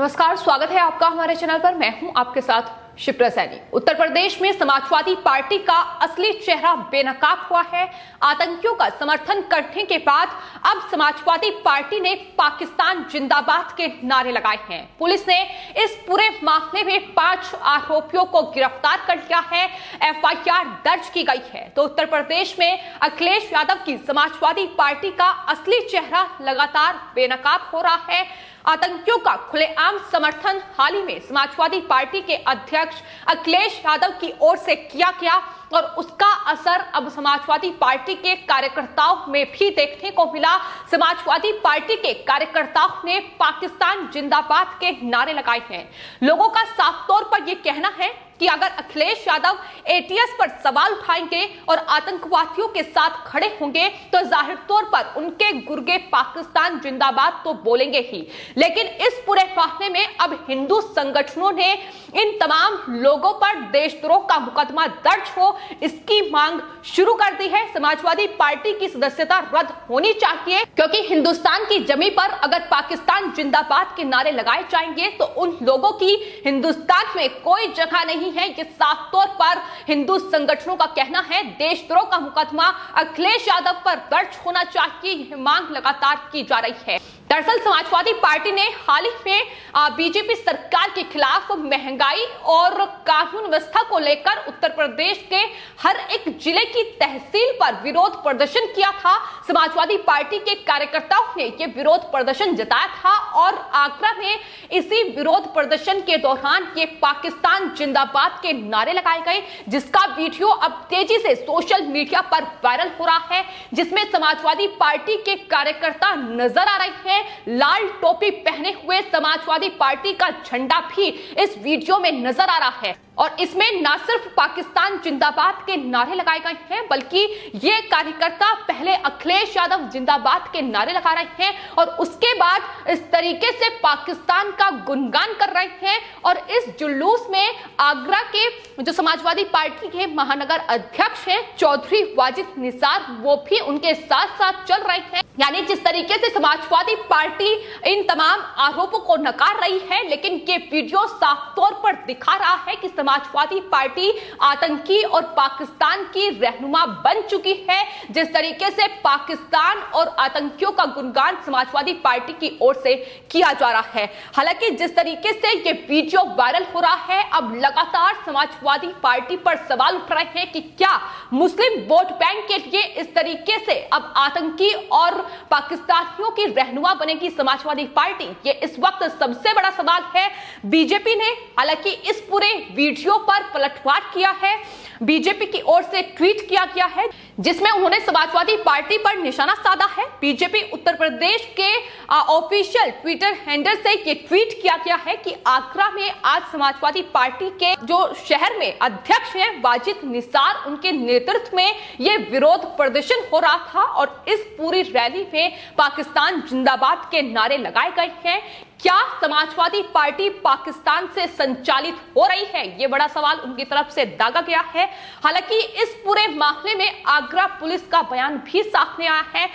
नमस्कार, स्वागत है आपका हमारे चैनल पर। मैं हूं आपके साथ शिप्रा सैनी। उत्तर प्रदेश में समाजवादी पार्टी का असली चेहरा बेनकाब हुआ है। आतंकियों का समर्थन करने के बाद अब समाजवादी पार्टी ने पाकिस्तान जिंदाबाद के नारे लगाए हैं। पुलिस ने इस पूरे मामले में 5 आरोपियों को गिरफ्तार कर लिया है। एफआईआर दर्ज की गई है। तो उत्तर प्रदेश में अखिलेश यादव की समाजवादी पार्टी का असली चेहरा लगातार बेनकाब हो रहा है। आतंकियों का खुलेआम समर्थन हाल ही में समाजवादी पार्टी के अध्यक्ष अखिलेश यादव की ओर से किया गया और उसका असर अब समाजवादी पार्टी के कार्यकर्ताओं में भी देखने को मिला। समाजवादी पार्टी के कार्यकर्ताओं ने पाकिस्तान जिंदाबाद के नारे लगाए हैं। लोगों का साफ तौर पर यह कहना है कि अगर अखिलेश यादव एटीएस पर सवाल उठाएंगे और आतंकवादियों के साथ खड़े होंगे तो जाहिर तौर पर उनके गुर्गे पाकिस्तान जिंदाबाद तो बोलेंगे ही। लेकिन इस पूरे मामले में अब हिंदू संगठनों ने इन तमाम लोगों पर देशद्रोह का मुकदमा दर्ज हो, इसकी मांग शुरू कर दी है। समाजवादी पार्टी की सदस्यता रद्द होनी चाहिए, क्योंकि हिंदुस्तान की जमीन पर अगर पाकिस्तान जिंदाबाद के नारे लगाए जाएंगे तो उन लोगों की हिंदुस्तान में कोई जगह नहीं है। ये साफ तौर पर हिंदू संगठनों का कहना है। देशद्रोह का मुकदमा अखिलेश यादव पर दर्ज होना चाहिए, यह मांग लगातार की जा रही है। दरअसल समाजवादी पार्टी ने हाल ही में बीजेपी सरकार के खिलाफ महंगाई और कानून व्यवस्था को लेकर उत्तर प्रदेश के हर एक जिले की तहसील पर विरोध प्रदर्शन किया था। समाजवादी पार्टी के कार्यकर्ताओं ने यह विरोध प्रदर्शन जताया था और आगरा में इसी विरोध प्रदर्शन के दौरान ये पाकिस्तान जिंदाबाद के नारे लगाए गए, जिसका वीडियो अब तेजी से सोशल मीडिया पर वायरल हो रहा है, जिसमें समाजवादी पार्टी के कार्यकर्ता नजर आ रहे हैं। लाल टोपी पहने हुए समाजवादी पार्टी का झंडा भी इस वीडियो में नजर आ रहा है और इसमें न सिर्फ पाकिस्तान जिंदाबाद के नारे लगाए गए हैं, बल्कि ये कार्यकर्ता पहले अखिलेश यादव जिंदाबाद के नारे लगा रहे हैं और उसके बाद इस तरीके से पाकिस्तान का गुणगान कर रहे हैं। और इस जुलूस में आगरा के जो समाजवादी पार्टी के महानगर अध्यक्ष हैं चौधरी वाजिद निसार, वो भी उनके साथ साथ चल रहे हैं। यानी जिस तरीके से समाजवादी पार्टी इन तमाम आरोपों को नकार रही है, लेकिन ये वीडियो साफ तौर पर दिखा रहा है कि समाजवादी पार्टी आतंकी और पाकिस्तान की रहनुमा बन चुकी है। जिस तरीके से पाकिस्तान और आतंकियों का गुणगान समाजवादी पार्टी की ओर से किया जा रहा है। हालांकि जिस तरीके से ये वीडियो वायरल हो रहा है, अब लगातार समाजवादी पार्टी पर सवाल उठ रहे हैं कि क्या मुस्लिम वोट बैंक के लिए इस तरीके से अब आतंकी और पाकिस्तानियों की रहनुमा बनेगी समाजवादी पार्टी। ये इस वक्त सबसे बड़ा सवाल है। बीजेपी ने हालांकि इस पूरे वीडियो पर पलटवार किया है। बीजेपी की ओर से ट्वीट किया गया है जिसमें उन्होंने समाजवादी पार्टी पर निशाना साधा है। बीजेपी उत्तर प्रदेश के ऑफिशियल ट्विटर हैंडल से ये ट्वीट किया गया है कि आगरा में आज समाजवादी पार्टी के जो शहर में अध्यक्ष हैं वाजिद निसार, उनके नेतृत्व में ये विरोध प्रदर्शन हो रहा था और इस पूरी रैली में पाकिस्तान जिंदाबाद के नारे लगाए गए हैं। क्या समाजवादी पार्टी पाकिस्तान से संचालित हो रही है? यह बड़ा सवाल उनकी तरफ से दागा गया है। हालांकि इस पूरे मामले में आगरा पुलिस का बयान भी सामने आया है।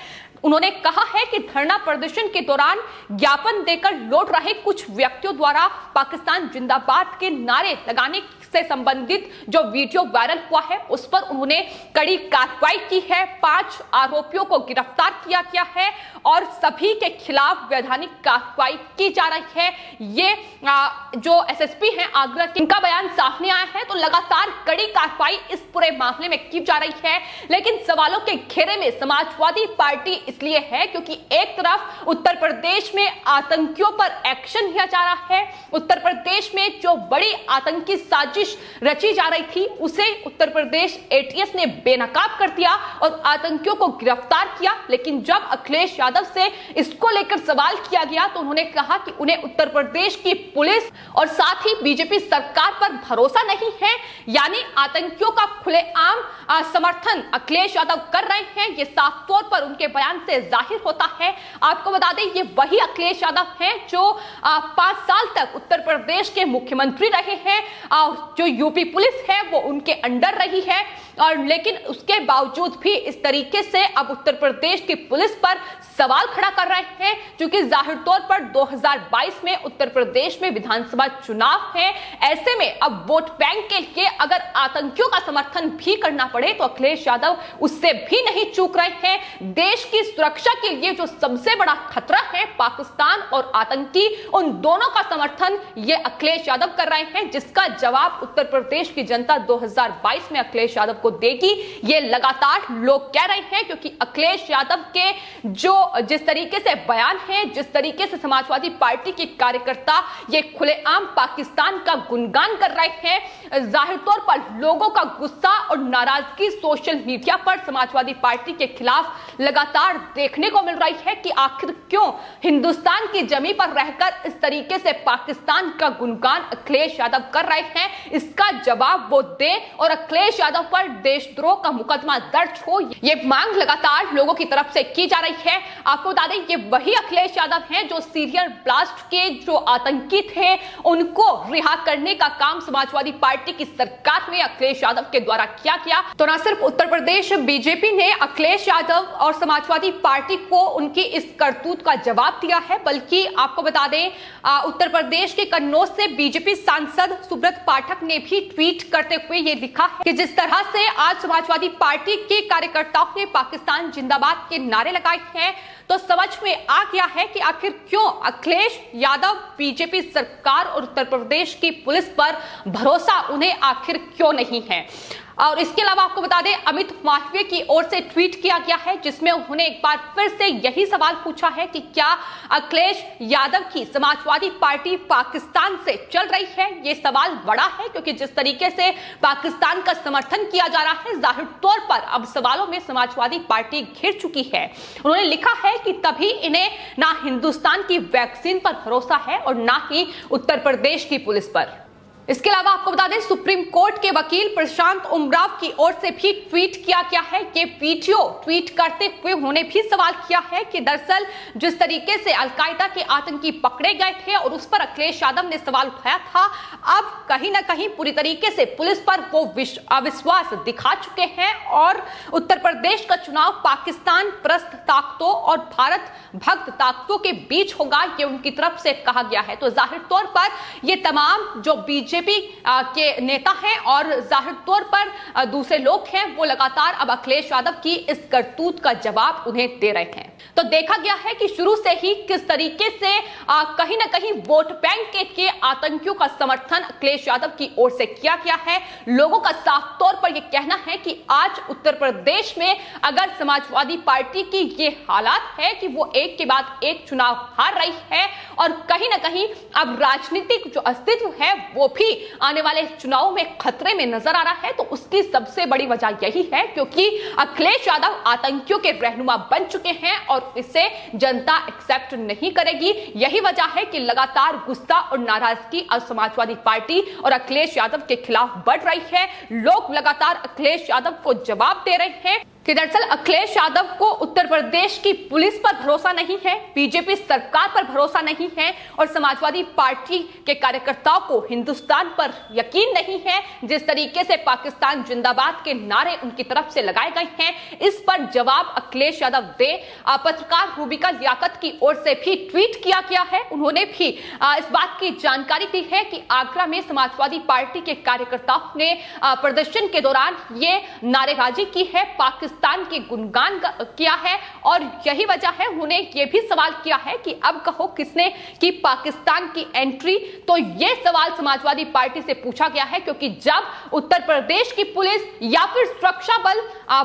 उन्होंने कहा है कि धरना प्रदर्शन के दौरान ज्ञापन देकर लौट रहे कुछ व्यक्तियों द्वारा पाकिस्तान जिंदाबाद के नारे लगाने से संबंधित जो वीडियो वायरल हुआ है उस पर उन्होंने कड़ी कार्रवाई की है। 5 आरोपियों को गिरफ्तार किया गया है और सभी के खिलाफ वैधानिक कार्रवाई की जा रही है। ये जो एसएसपी हैं आगरा के, इनका बयान सामने आया है। तो लगातार कड़ी कार्रवाई इस पूरे मामले में की जा रही है। लेकिन सवालों के घेरे में समाजवादी पार्टी इसलिए है क्योंकि एक तरफ उत्तर प्रदेश में आतंकियों पर एक्शन लिया जा रहा है। उत्तर प्रदेश में जो बड़ी आतंकी साजिश रची जा रही थी उसे उत्तर प्रदेश एटीएस ने बेनकाब कर दिया और आतंकियों को गिरफ्तार किया। लेकिन जब अखिलेश यादव से इसको लेकर सवाल किया गया तो उन्होंने कहा कि उन्हें उत्तर प्रदेश की पुलिस और साथ ही बीजेपी सरकार पर भरोसा नहीं है। यानी आतंकियों का खुलेआम समर्थन अखिलेश यादव कर रहे हैं, ये साफ तौर पर उनके बयान से जाहिर होता है। आपको बता दें ये वही अखिलेश यादव हैं जो 5 साल तक उत्तर प्रदेश के मुख्यमंत्री रहे हैं। जो यूपी पुलिस है वो उनके अंडर रही है। और लेकिन उसके बावजूद भी इस तरीके से अब उत्तर प्रदेश की पुलिस पर सवाल खड़ा कर रहे हैं, क्योंकि जाहिर तौर पर 2022 में उत्तर प्रदेश में विधानसभा चुनाव है। ऐसे में अब वोट बैंक के लिए अगर आतंकियों का समर्थन भी करना पड़े तो अखिलेश यादव उससे भी नहीं चूक रहे हैं। देश की सुरक्षा के लिए जो सबसे बड़ा खतरा है पाकिस्तान और आतंकी, उन दोनों का समर्थन ये अखिलेश यादव कर रहे हैं, जिसका जवाब उत्तर प्रदेश की जनता 2022 में अखिलेश यादव को देगी, ये लगातार लोग कह रहे हैं। क्योंकि अखिलेश यादव के जिस तरीके से बयान है, जिस तरीके से समाजवादी पार्टी के कार्यकर्ता ये खुलेआम पाकिस्तान का गुणगान कर रहे हैं, जाहिर तौर पर लोगों का गुस्सा और नाराजगी सोशल मीडिया पर समाजवादी पार्टी के खिलाफ लगातार देखने को मिल रही है कि आखिर क्यों हिंदुस्तान की जमीन पर रहकर इस तरीके से पाकिस्तान का गुणगान अखिलेश यादव कर रहे हैं। इसका जवाब वो दे और अखिलेश यादव पर देशद्रोह का मुकदमा दर्ज हो, ये मांग लगातार लोगों की तरफ से की जा रही है। आपको बता दें ये वही अखिलेश यादव हैं जो सीरियल ब्लास्ट के जो आतंकी थे उनको रिहा करने का काम समाजवादी पार्टी की सरकार में अखिलेश यादव के द्वारा किया गया। तो न सिर्फ उत्तर प्रदेश बीजेपी ने अखिलेश यादव और समाजवादी पार्टी को उनकी इस करतूत का जवाब दिया है, बल्कि आपको बता दें उत्तर प्रदेश के कन्नौज से बीजेपी सांसद सुब्रत पाठक ने भी ट्वीट करते हुए ये लिखा है कि जिस तरह से आज समाजवादी पार्टी के कार्यकर्ताओं ने पाकिस्तान जिंदाबाद के नारे लगाए हैं तो समझ में आ गया है कि आखिर क्यों अखिलेश यादव, बीजेपी सरकार और उत्तर प्रदेश की पुलिस पर भरोसा उन्हें आखिर क्यों नहीं है। और इसके अलावा आपको बता दें अमित मालवीय की ओर से ट्वीट किया गया है, जिसमें उन्होंने एक बार फिर से यही सवाल पूछा है कि क्या अखिलेश यादव की समाजवादी पार्टी पाकिस्तान से चल रही है। ये सवाल बड़ा है क्योंकि जिस तरीके से पाकिस्तान का समर्थन किया जा रहा है, जाहिर तौर पर अब सवालों में समाजवादी पार्टी घिर चुकी है। उन्होंने लिखा है कि तभी इन्हें ना हिंदुस्तान की वैक्सीन पर भरोसा है और ना ही उत्तर प्रदेश की पुलिस पर। इसके अलावा आपको बता दें सुप्रीम कोर्ट के वकील प्रशांत उमराव की ओर से भी ट्वीट किया गया है कि वीडियो ट्वीट करते हुए उन्होंने भी सवाल किया है कि दरअसल जिस तरीके से अलकायदा के आतंकी पकड़े गए थे और उस पर अखिलेश यादव ने सवाल उठाया था, अब कहीं ना कहीं पूरी तरीके से पुलिस पर वो अविश्वास दिखा चुके हैं और उत्तर प्रदेश का चुनाव पाकिस्तान परस्त ताकतों और भारत भक्त ताकतों के बीच होगा, ये उनकी तरफ से कहा गया है। तो जाहिर तौर पर ये तमाम जो बीजेपी के नेता हैं और जाहिर तौर पर दूसरे लोग हैं, वो लगातार अब अखिलेश यादव की इस करतूत का जवाब उन्हें दे रहे हैं। तो देखा गया है कि शुरू से ही किस तरीके से कहीं ना कहीं वोट बैंक के आतंकियों का समर्थन अखिलेश यादव की ओर से किया गया है। लोगों का साफ तौर पर यह कहना है कि आज उत्तर प्रदेश में अगर समाजवादी पार्टी की ये हालात है कि वो एक के बाद एक चुनाव हार रही है और कहीं ना कहीं अब राजनीतिक जो अस्तित्व है वो भी आने वाले चुनाव में खतरे में नजर आ रहा है, तो उसकी सबसे बड़ी वजह यही है क्योंकि अखिलेश यादव आतंकियों के रहनुमा बन चुके हैं और इसे जनता एक्सेप्ट नहीं करेगी। यही वजह है कि लगातार गुस्सा और नाराजगी समाजवादी पार्टी और अखिलेश यादव के खिलाफ बढ़ रही है। लोग लगातार अखिलेश यादव को जवाब दे रहे हैं कि दरअसल अखिलेश यादव को उत्तर प्रदेश की पुलिस पर भरोसा नहीं है, बीजेपी सरकार पर भरोसा नहीं है और समाजवादी पार्टी के कार्यकर्ताओं को हिंदुस्तान पर यकीन नहीं है। जिस तरीके से पाकिस्तान जिंदाबाद के नारे उनकी तरफ से लगाए गए हैं, इस पर जवाब अखिलेश यादव दे। पत्रकार रूबिका लियाकत की ओर से भी ट्वीट किया गया है। उन्होंने भी इस बात की जानकारी दी है कि आगरा में समाजवादी पार्टी के कार्यकर्ताओं ने प्रदर्शन के दौरान ये नारेबाजी की है, पाकिस्तान के गुणगान किया है और यही वजह है। उन्होंने ये भी सवाल किया है कि अब कहो किसने की पाकिस्तान की एंट्री। तो ये सवाल समाजवादी पार्टी से पूछा गया है क्योंकि जब उत्तर प्रदेश की पुलिस या फिर सुरक्षा बल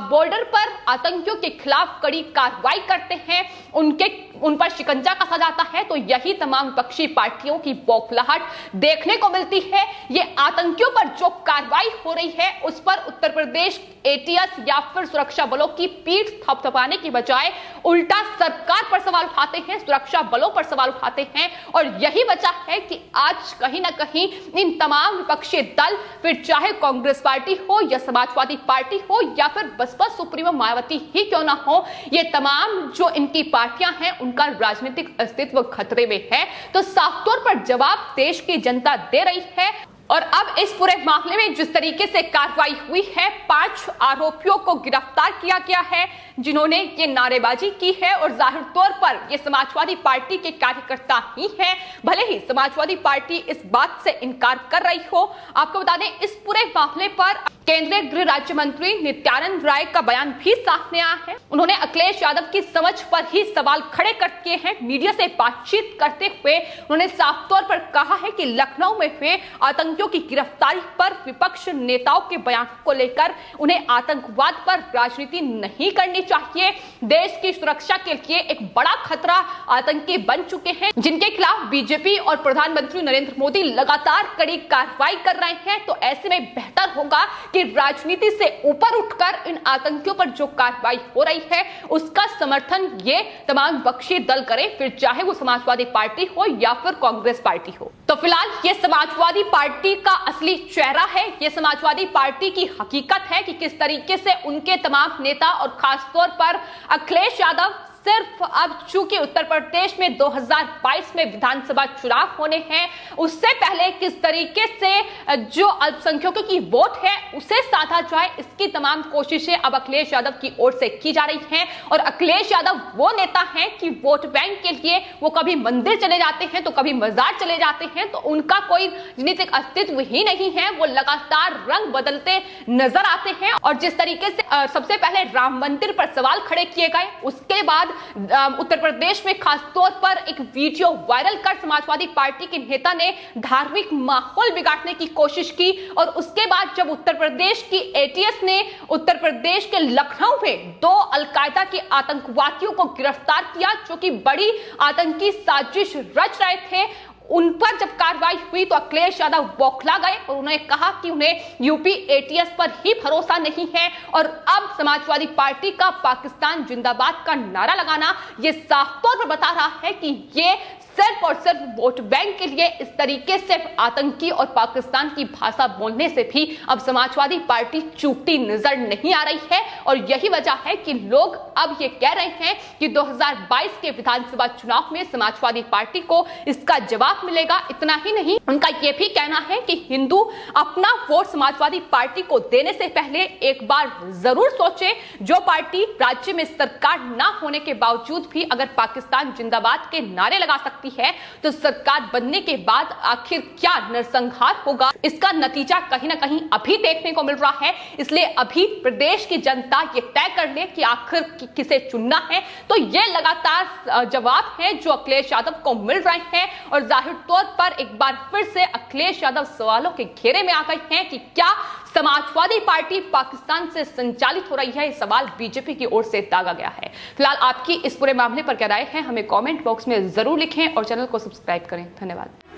बॉर्डर पर आतंकियों के खिलाफ कड़ी कार्रवाई करते हैं, उन पर शिकंजा कसा जाता है, तो यही तमाम विपक्षी पार्टियों की बौखलाहट देखने को मिलती है। ये आतंकियों पर जो कार्रवाई हो रही है उस पर उत्तर प्रदेश एटीएस या फिर सुरक्षा बलों की पीठ थपथपाने की बजाय उल्टा सरकार पर सवाल उठाते हैं, सुरक्षा बलों पर सवाल उठाते हैं और यही वजह है कि आज कहीं ना कहीं इन तमाम विपक्षी दल, फिर चाहे कांग्रेस पार्टी हो या समाजवादी पार्टी हो या फिर बसपा सुप्रीमो मायावती ही क्यों ना हो, ये तमाम जो इनकी पार्टियां हैं उनका राजनीतिक अस्तित्व खतरे में है। तो साफ तौर पर जवाब देश की जनता दे रही है और अब इस पूरे मामले में जिस तरीके से कार्रवाई हुई है, 5 आरोपियों को गिरफ्तार किया गया है जिन्होंने ये नारेबाजी की है और जाहिर तौर पर ये समाजवादी पार्टी के कार्यकर्ता ही हैं, भले ही समाजवादी पार्टी इस बात से इनकार कर रही हो। आपको बता दें, इस पूरे मामले पर केंद्रीय गृह राज्य मंत्री नित्यानंद राय का बयान भी सामने आया है। उन्होंने अखिलेश यादव की समझ पर ही सवाल खड़े कर किए हैं। मीडिया से बातचीत करते हुए उन्होंने साफ तौर पर कहा है कि लखनऊ में हुए आतंकियों की गिरफ्तारी पर विपक्ष नेताओं के बयान को लेकर उन्हें आतंकवाद पर राजनीति नहीं करनी चाहिए। देश की सुरक्षा के लिए एक बड़ा खतरा आतंकी बन चुके हैं, जिनके खिलाफ बीजेपी और प्रधानमंत्री नरेंद्र मोदी लगातार कड़ी कार्रवाई कर रहे हैं। तो ऐसे में बेहतर होगा कि राजनीति से ऊपर उठकर इन आतंकियों पर जो कार्रवाई हो रही है उसका समर्थन ये तमाम विपक्षी दल करें, फिर चाहे वो समाजवादी पार्टी हो या फिर कांग्रेस पार्टी हो। तो फिलहाल ये समाजवादी पार्टी का असली चेहरा है, ये समाजवादी पार्टी की हकीकत है कि किस तरीके से उनके तमाम नेता और खासतौर पर अखिलेश यादव सिर्फ अब चूंकि उत्तर प्रदेश में 2022 में विधानसभा चुनाव होने हैं, उससे पहले किस तरीके से जो अल्पसंख्यकों की वोट है उसे साधा जाए, इसकी तमाम कोशिशें अब अखिलेश यादव की ओर से की जा रही हैं। और अखिलेश यादव वो नेता हैं कि वोट बैंक के लिए वो कभी मंदिर चले जाते हैं तो कभी मजार चले जाते हैं, तो उनका कोई राजनीतिक अस्तित्व ही नहीं है। वो लगातार रंग बदलते नजर आते हैं। और जिस तरीके से सबसे पहले राम मंदिर पर सवाल खड़े किए गए, उसके बाद उत्तर प्रदेश में खासतौर पर एक वीडियो वायरल कर समाजवादी पार्टी के नेता ने धार्मिक माहौल बिगाड़ने की कोशिश की। और उसके बाद जब उत्तर प्रदेश की एटीएस ने उत्तर प्रदेश के लखनऊ में 2 अलकायदा के आतंकवादियों को गिरफ्तार किया जो कि बड़ी आतंकी साजिश रच रहे थे, उन पर जब कार्रवाई हुई तो अखिलेश यादव बौखला गए और उन्होंने कहा कि उन्हें यूपी एटीएस पर ही भरोसा नहीं है। और अब समाजवादी पार्टी का पाकिस्तान जिंदाबाद का नारा लगाना ये साफ तौर पर बता रहा है कि ये सिर्फ और सिर्फ वोट बैंक के लिए इस तरीके से आतंकी और पाकिस्तान की भाषा बोलने से भी अब समाजवादी पार्टी चूकती नजर नहीं आ रही है। और यही वजह है कि लोग अब ये कह रहे हैं कि 2022 के विधानसभा चुनाव में समाजवादी पार्टी को इसका जवाब मिलेगा। इतना ही नहीं, उनका यह भी कहना है कि हिंदू अपना वोट समाजवादी पार्टी को देने से पहले एक बार जरूर सोचे। जो पार्टी राज्य में सरकार ना होने के बावजूद भी अगर पाकिस्तान जिंदाबाद के नारे लगा सकती है तो सरकार बनने के बाद आखिर क्या नरसंहार होगा, इसका नतीजा कहीं ना कहीं अभी देखने को मिल रहा है। इसलिए अभी प्रदेश की जनता ये तय कर ले कि आखिर किसे चुनना है। तो ये लगातार जवाब है जो अखिलेश यादव को मिल रहे हैं। और जाहिर तौर पर एक बार फिर से अखिलेश यादव सवालों के घेरे में आ गए हैं कि क्या समाजवादी पार्टी पाकिस्तान से संचालित हो रही है। ये सवाल बीजेपी की ओर से दागा गया है। फिलहाल आपकी इस पूरे मामले पर क्या राय है, हमें कमेंट बॉक्स में जरूर लिखें और चैनल को सब्सक्राइब करें। धन्यवाद।